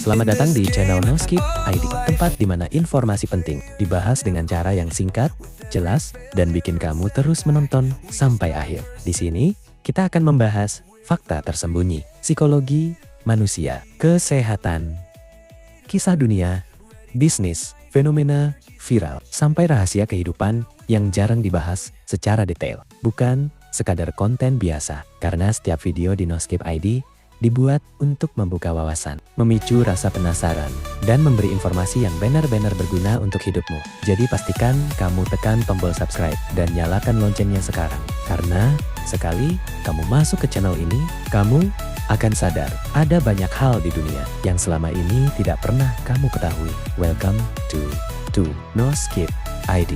Selamat datang di channel No Skip ID, tempat di mana informasi penting dibahas dengan cara yang singkat, jelas, dan bikin kamu terus menonton sampai akhir. Di sini, kita akan membahas fakta tersembunyi, psikologi, manusia, kesehatan, kisah dunia, bisnis, fenomena viral, sampai rahasia kehidupan yang jarang dibahas secara detail. Bukan sekadar konten biasa, karena setiap video di No Skip ID dibuat untuk membuka wawasan, memicu rasa penasaran, dan memberi informasi yang benar-benar berguna untuk hidupmu. Jadi pastikan kamu tekan tombol subscribe dan nyalakan loncengnya sekarang. Karena sekali kamu masuk ke channel ini, kamu akan sadar ada banyak hal di dunia yang selama ini tidak pernah kamu ketahui. Welcome to No Skip ID.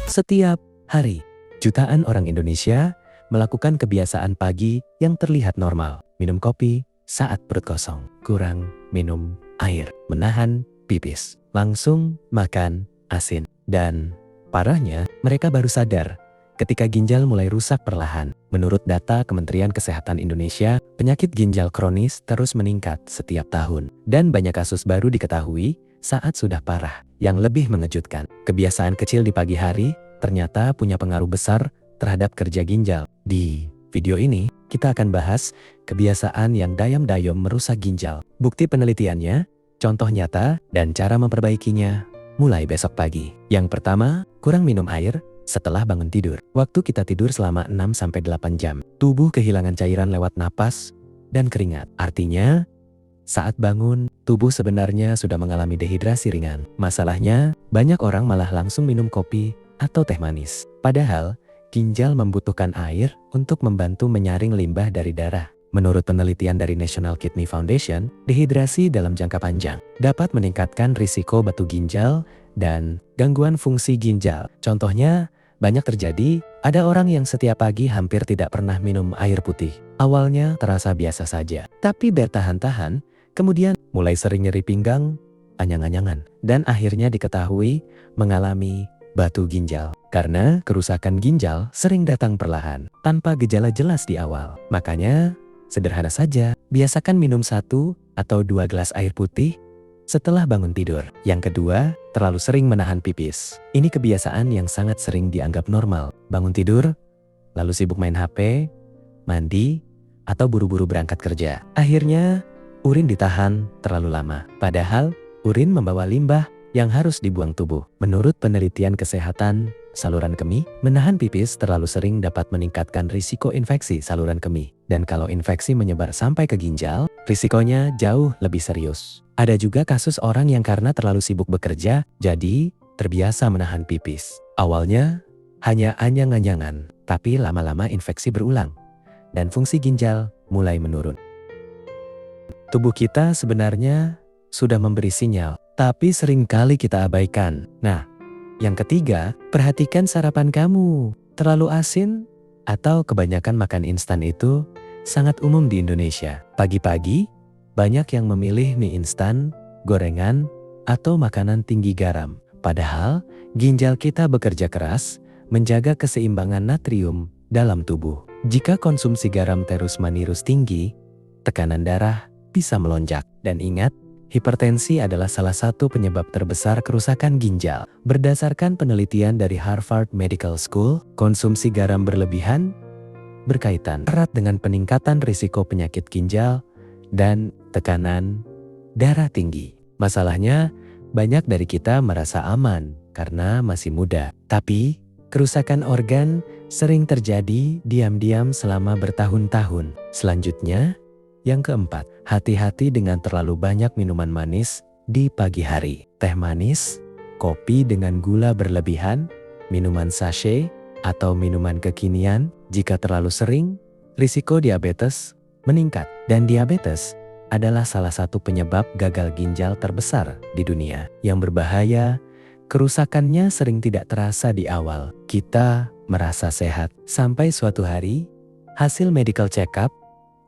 Setiap hari, jutaan orang Indonesia melakukan kebiasaan pagi yang terlihat normal. Minum kopi saat perut kosong, kurang minum air, menahan pipis, langsung makan asin. Dan parahnya, mereka baru sadar ketika ginjal mulai rusak perlahan. Menurut data Kementerian Kesehatan Indonesia, penyakit ginjal kronis terus meningkat setiap tahun. Dan banyak kasus baru diketahui saat sudah parah. Yang lebih mengejutkan, kebiasaan kecil di pagi hari ternyata punya pengaruh besar terhadap kerja ginjal. Di video ini, kita akan bahas kebiasaan yang dayam-dayam merusak ginjal, bukti penelitiannya, contoh nyata, dan cara memperbaikinya mulai besok pagi. Yang pertama, kurang minum air setelah bangun tidur. Waktu kita tidur selama 6-8 jam, tubuh kehilangan cairan lewat napas dan keringat. Artinya, saat bangun, tubuh sebenarnya sudah mengalami dehidrasi ringan. Masalahnya, banyak orang malah langsung minum kopi atau teh manis. Padahal, ginjal membutuhkan air untuk membantu menyaring limbah dari darah. Menurut penelitian dari National Kidney Foundation, dehidrasi dalam jangka panjang dapat meningkatkan risiko batu ginjal dan gangguan fungsi ginjal. Contohnya, banyak terjadi, ada orang yang setiap pagi hampir tidak pernah minum air putih. Awalnya terasa biasa saja, tapi bertahan-tahan, kemudian mulai sering nyeri pinggang, anyang-anyangan, dan akhirnya diketahui mengalami batu ginjal. Karena kerusakan ginjal sering datang perlahan, tanpa gejala jelas di awal. Makanya, sederhana saja, biasakan minum 1 atau 2 gelas air putih setelah bangun tidur. Yang kedua, terlalu sering menahan pipis. Ini kebiasaan yang sangat sering dianggap normal. Bangun tidur, lalu sibuk main HP, mandi, atau buru-buru berangkat kerja. Akhirnya, urin ditahan terlalu lama. Padahal, urin membawa limbah yang harus dibuang tubuh. Menurut penelitian kesehatan saluran kemih, menahan pipis terlalu sering dapat meningkatkan risiko infeksi saluran kemih. Dan kalau infeksi menyebar sampai ke ginjal, risikonya jauh lebih serius. Ada juga kasus orang yang karena terlalu sibuk bekerja, jadi terbiasa menahan pipis. Awalnya hanya anyang-anyangan, tapi lama-lama infeksi berulang dan fungsi ginjal mulai menurun. Tubuh kita sebenarnya sudah memberi sinyal, tapi seringkali kita abaikan. Nah, yang ketiga, perhatikan sarapan kamu. Terlalu asin atau kebanyakan makan instan itu sangat umum di Indonesia. Pagi-pagi, banyak yang memilih mie instan, gorengan, atau makanan tinggi garam. Padahal, ginjal kita bekerja keras menjaga keseimbangan natrium dalam tubuh. Jika konsumsi garam terus-menerus tinggi, tekanan darah bisa melonjak. Dan ingat, hipertensi adalah salah satu penyebab terbesar kerusakan ginjal. Berdasarkan penelitian dari Harvard Medical School, konsumsi garam berlebihan berkaitan erat dengan peningkatan risiko penyakit ginjal dan tekanan darah tinggi. Masalahnya, banyak dari kita merasa aman karena masih muda. Tapi, kerusakan organ sering terjadi diam-diam selama bertahun-tahun. Selanjutnya, yang keempat, hati-hati dengan terlalu banyak minuman manis di pagi hari. Teh manis, kopi dengan gula berlebihan, minuman sachet, atau minuman kekinian. Jika terlalu sering, risiko diabetes meningkat. Dan diabetes adalah salah satu penyebab gagal ginjal terbesar di dunia. Yang berbahaya, kerusakannya sering tidak terasa di awal. Kita merasa sehat, sampai suatu hari, hasil medical check-up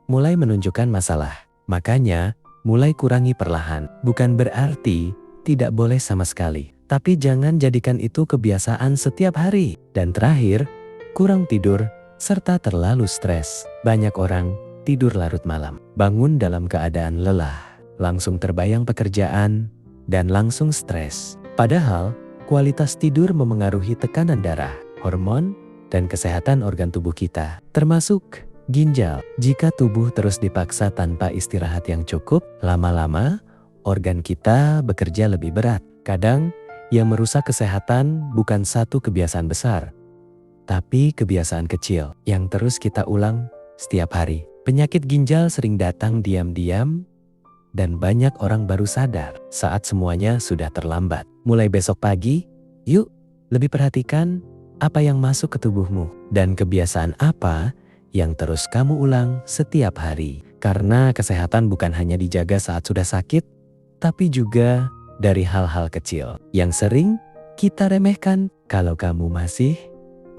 mulai menunjukkan masalah. Makanya, mulai kurangi perlahan. Bukan berarti tidak boleh sama sekali. Tapi jangan jadikan itu kebiasaan setiap hari. Dan terakhir, kurang tidur serta terlalu stres. Banyak orang tidur larut malam, bangun dalam keadaan lelah, langsung terbayang pekerjaan, dan langsung stres. Padahal, kualitas tidur memengaruhi tekanan darah, hormon, dan kesehatan organ tubuh kita, termasuk ginjal. Jika tubuh terus dipaksa tanpa istirahat yang cukup, lama-lama organ kita bekerja lebih berat. Kadang, yang merusak kesehatan bukan satu kebiasaan besar, tapi kebiasaan kecil yang terus kita ulang setiap hari. Penyakit ginjal sering datang diam-diam, dan banyak orang baru sadar saat semuanya sudah terlambat. Mulai besok pagi, yuk lebih perhatikan apa yang masuk ke tubuhmu dan kebiasaan apa yang terus kamu ulang setiap hari. Karena kesehatan bukan hanya dijaga saat sudah sakit, tapi juga dari hal-hal kecil yang sering kita remehkan. Kalau kamu masih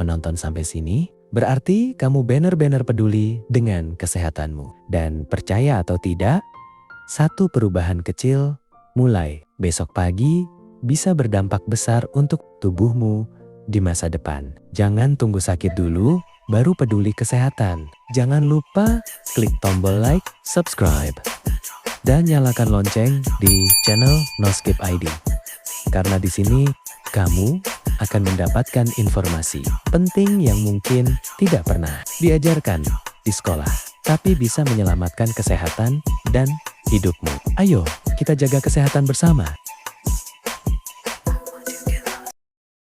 menonton sampai sini, berarti kamu benar-benar peduli dengan kesehatanmu. Dan percaya atau tidak, satu perubahan kecil mulai besok pagi bisa berdampak besar untuk tubuhmu di masa depan. Jangan tunggu sakit dulu, baru peduli kesehatan. Jangan lupa klik tombol like, subscribe, dan nyalakan lonceng di channel No Skip ID. Karena di sini kamu akan mendapatkan informasi penting yang mungkin tidak pernah diajarkan di sekolah, tapi bisa menyelamatkan kesehatan dan hidupmu. Ayo, kita jaga kesehatan bersama.